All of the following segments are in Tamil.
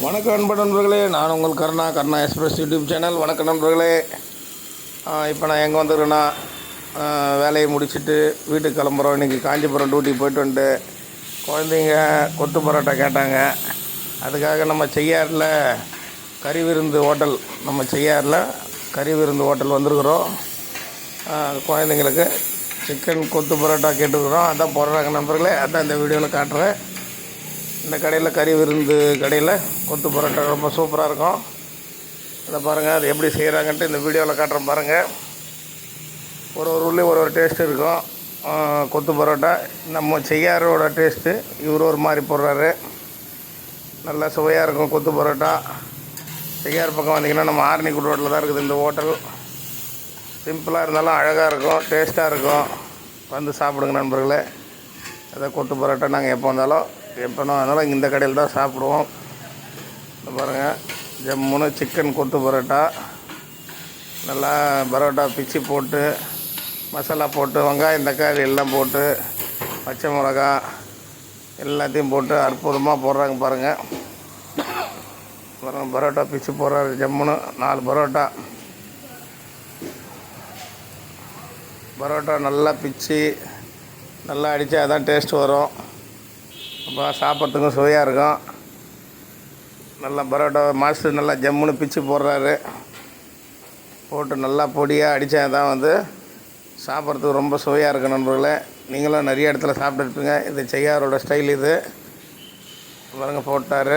வணக்கம் அன்பு நண்பர்களே, நான் உங்கள் கருணா எக்ஸ்பிரஸ் யூடியூப் சேனல். வணக்கம் நண்பர்களே. இப்போ நான் எங்கே வந்துருக்கேன்னா, வேலையை முடிச்சுட்டு வீட்டுக்கு கிளம்புறோம். இன்றைக்கி காஞ்சிபுரம் டியூட்டிக்கு போய்ட்டு வந்துட்டு குழந்தைங்க கொத்து பரோட்டா கேட்டாங்க. அதுக்காக நம்ம செய்யாறில் கறி விருந்து ஹோட்டல் வந்திருக்கிறோம். குழந்தைங்களுக்கு சிக்கன் கொத்து பரோட்டா கேட்டுக்கிறோம். அதான் போடுறாங்க நண்பர்களே. அதான் இந்த வீடியோவில் காட்டுறேன். இந்த கடையில் கறி விருந்து கடையில் கொத்து பரோட்டா ரொம்ப சூப்பராக இருக்கும். அதை பாருங்கள், அது எப்படி செய்கிறாங்கன்ட்டு இந்த வீடியோவில் காட்டுறேன் பாருங்கள். ஒரு ஊர்லேயும் ஒரு டேஸ்ட்டு இருக்கும். கொத்து பரோட்டா நம்ம செய்யாரோட டேஸ்ட்டு இவர் ஒரு மாதிரி போடுறாரு. நல்லா சுவையாக இருக்கும் கொத்து பரோட்டா. செய்யார் பக்கம் வந்திங்கன்னா நம்ம ஆர்னிக்குட் ரோட்டில் தான் இருக்குது இந்த ஹோட்டல். சிம்பிளாக இருந்தாலும் அழகாக இருக்கும், டேஸ்ட்டாக இருக்கும். வந்து சாப்பிடுங்க நண்பர்களே. அதை கொத்து பரோட்டா நாங்கள் எப்போனா அதனால் இந்த கடையில் தான் சாப்பிடுவோம். பாருங்கள், ஜம்முன்னு சிக்கன் கொத்து பரோட்டா. நல்லா பரோட்டா பிச்சு போட்டு மசாலா போட்டு வெங்காயம் தக்காளி எல்லாம் போட்டு பச்சை மிளகா எல்லாத்தையும் போட்டு அற்புதமாக போடுறாங்க பாருங்கள். பரோட்டா பிச்சு போடுறாரு ஜம்முன்னு. 4 பரோட்டா நல்லா பிச்சு நல்லா அடித்தா அதான் டேஸ்ட் வரும். அப்போ சாப்பிட்றதுக்கும் சுவையாக இருக்கும். நல்லா பரோட்டா மாஸ்டர் நல்லா ஜம்முன்னு பிச்சு போடுறாரு. போட்டு நல்லா பொடியாக அடித்தா தான் வந்து சாப்பிட்றதுக்கு ரொம்ப சுவையாக இருக்கும் நண்பர்களே. நீங்களும் நிறைய இடத்துல சாப்பிட்டுருப்பீங்க. இது செய்யாரோட ஸ்டைல். இது பாருங்க, போட்டார்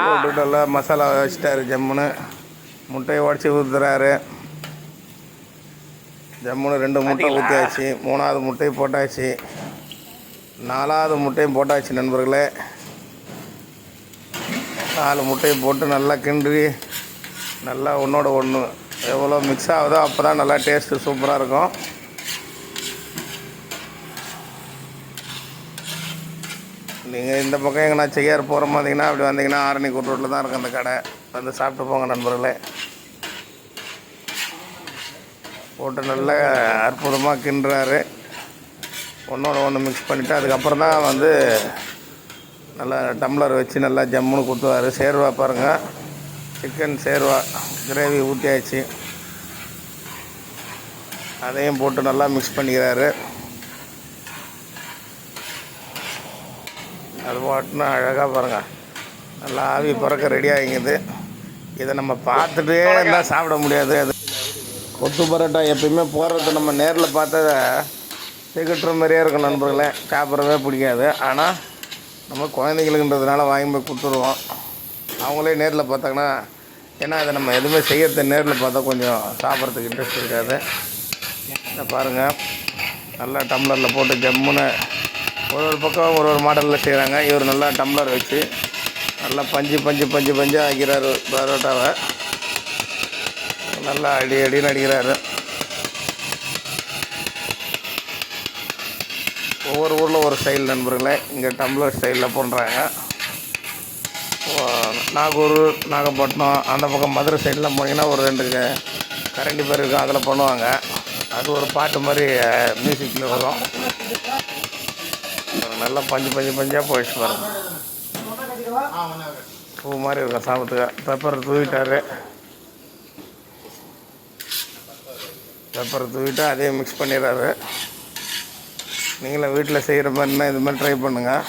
போட்டு நல்லா மசாலா வச்சிட்டாரு. ஜம்முன்னு முட்டையை உடச்சி ஊற்றுறாரு. ஜம்முன்னு 2 முட்டை ஊற்றியாச்சு. 3ஆவது முட்டையும் போட்டாச்சு. 4ஆவது முட்டையும் போட்டாச்சு நண்பர்களே. 4 முட்டையும் போட்டு நல்லா கிண்டி நல்லா ஒன்றோட ஒன்று எவ்வளோ மிக்ஸ் ஆகுதோ அப்போ தான் நல்லா டேஸ்ட்டு சூப்பராக இருக்கும். நீங்கள் இந்த பக்கம் எங்கன்னா செய்யார் போகிற மாதிரிங்கன்னா அப்படி வந்தீங்கன்னா ஆரணிக்கூட் ரோட்டில் தான் இருக்கும் அந்த கடை. வந்து சாப்பிட்டு போங்க நண்பர்களே. போட்டு நல்லா அற்புதமாக கிண்டுறாரு. ஒன்றோட ஒன்று மிக்ஸ் பண்ணிவிட்டு அதுக்கப்புறம் தான் வந்து நல்லா டம்ளர் வச்சு நல்லா ஜம்முன்னு குத்துவார். சேர்வா பாருங்கள், சிக்கன் சேர்வா கிரேவி ஊற்றியாச்சு. அதையும் போட்டு நல்லா மிக்ஸ் பண்ணிக்கிறாரு. அது பாட்டுனா அழகாக பாருங்கள், நல்லா ஆவி பறக்க ரெடி ஆகிங்குது. இதை நம்ம பார்த்துட்டே எல்லாம் சாப்பிட முடியாது. அது கொத்து பரோட்டா எப்பயுமே போடுறது நம்ம நேரில் பார்த்தா திகட்டுற மாதிரியே இருக்கும் நண்பர்களே. சாப்பிட்றவே பிடிக்காது. ஆனால் நம்ம குழந்தைங்களுக்குன்றதுனால வாங்கி போய் கொடுத்துருவோம். அவங்களே நேரில் பார்த்தாங்கன்னா, ஏன்னா அதை நம்ம எதுவுமே செய்யறது நேரில் பார்த்தா கொஞ்சம் சாப்பிட்றதுக்கு இன்ட்ரெஸ்ட் இருக்காது. இதை பாருங்கள், நல்லா டம்ளரில் போட்டு ஜம்முன்னு ஒரு பக்கம் ஒரு மாடலில் செய்கிறாங்க. இவர் நல்லா டம்ளர் வச்சு நல்லா பஞ்சாக ஆக்கிறார் பரோட்டாவை. நல்லா அடின்னு அடிக்கிறாரு. ஒவ்வொரு ஊரில் ஒரு ஸ்டைல் நண்பர்களே. இங்கே டம்ளர் ஸ்டைலில் பண்ணுறாங்க. நாகூர், நாகப்பட்டினம் அந்த பக்கம் மதுரை சைடெலாம் போனீங்கன்னா ஒரு 2 கரண்டி பேர் இருக்கும், அதில் பண்ணுவாங்க. அது ஒரு பாட்டு மாதிரி மியூசிக்கில் வரும். நல்லா பஞ்சாக போயிடுச்சு பாருங்க. பூ மாதிரி இருக்கும் சாப்பிட்றதுக்கு. பெப்பர் தூவிட்டு அதே மிக்ஸ் பண்ணிடுறாரு. நீங்களும் வீட்டில் செய்கிற மாதிரினா இது மாதிரி ட்ரை பண்ணுங்கள்.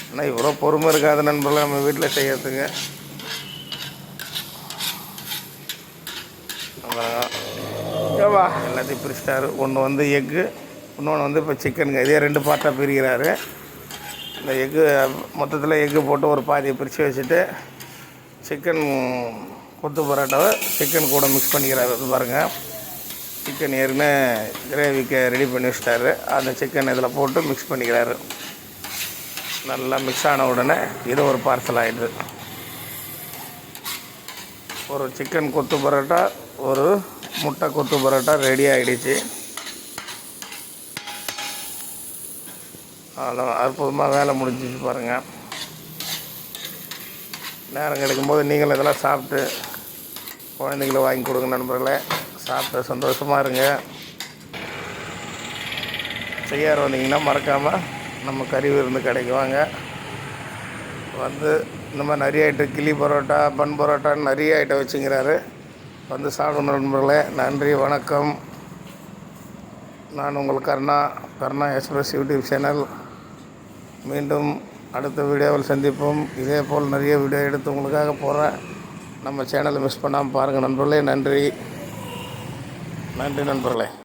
ஆனால் இவ்வளோ பொறுமை இருக்காது நண்பர்களே நம்ம வீட்டில் செய்கிறதுக்கு. எல்லாத்தையும் பிரிச்சிட்டாரு. ஒன்று வந்து எக்கு, இன்னொன்று வந்து இப்போ சிக்கனுங்க. இதே 2 பார்ட்டாக பிரிக்கிறாரு. இந்த எக்கு மொத்தத்தில் எக்கு போட்டு ஒரு பாதியை பிரித்து வச்சுட்டு சிக்கன் கொத்து பரோட்டாவை சிக்கன் கூட மிக்ஸ் பண்ணிக்கிறாரு. அது பாருங்கள், சிக்கன் ஏற்கனவே கிரேவிக்கு ரெடி பண்ணி வச்சிட்டாரு. அந்த சிக்கன் இதில் போட்டு மிக்ஸ் பண்ணிக்கிறாரு. நல்லா மிக்ஸ் ஆன உடனே இது ஒரு பார்சல் ஆகிடுது. ஒரு சிக்கன் கொத்து பரோட்டா, ஒரு முட்டை கொத்து பரோட்டா ரெடி ஆகிடுச்சு. அதான் அற்புதமாக வேலை முடிஞ்சிச்சு பாருங்கள். நேரம் கிடைக்கும்போது நீங்களும் இதெல்லாம் சாப்பிட்டு குழந்தைங்களை வாங்கி கொடுங்க நண்பர்களே. சாப்பிட்டு சந்தோஷமாக இருங்க. செய்யார் வந்தீங்கன்னா மறக்காமல் நம்ம கறி விருந்து கடைக்கு வாங்க. வந்து இந்த மாதிரி நிறைய ஐட்டம், கிளி பரோட்டா, பன் பரோட்டான்னு நிறைய ஐட்டம் வச்சுங்கிறாரு. வந்து சாப்பிடணும் நண்பர்களே. நன்றி, வணக்கம். நான் உங்கள் கர்ணா எக்ஸ்பிரஸ் யூடியூப் சேனல். மீண்டும் அடுத்த வீடியோவில் சந்திப்போம். இதே போல் நிறைய வீடியோ எடுத்து உங்களுக்காக போகிறேன். நம்ம சேனலை மிஸ் பண்ணாமல் பாருங்கள் நண்பர்களே. நன்றி நண்பர்களே.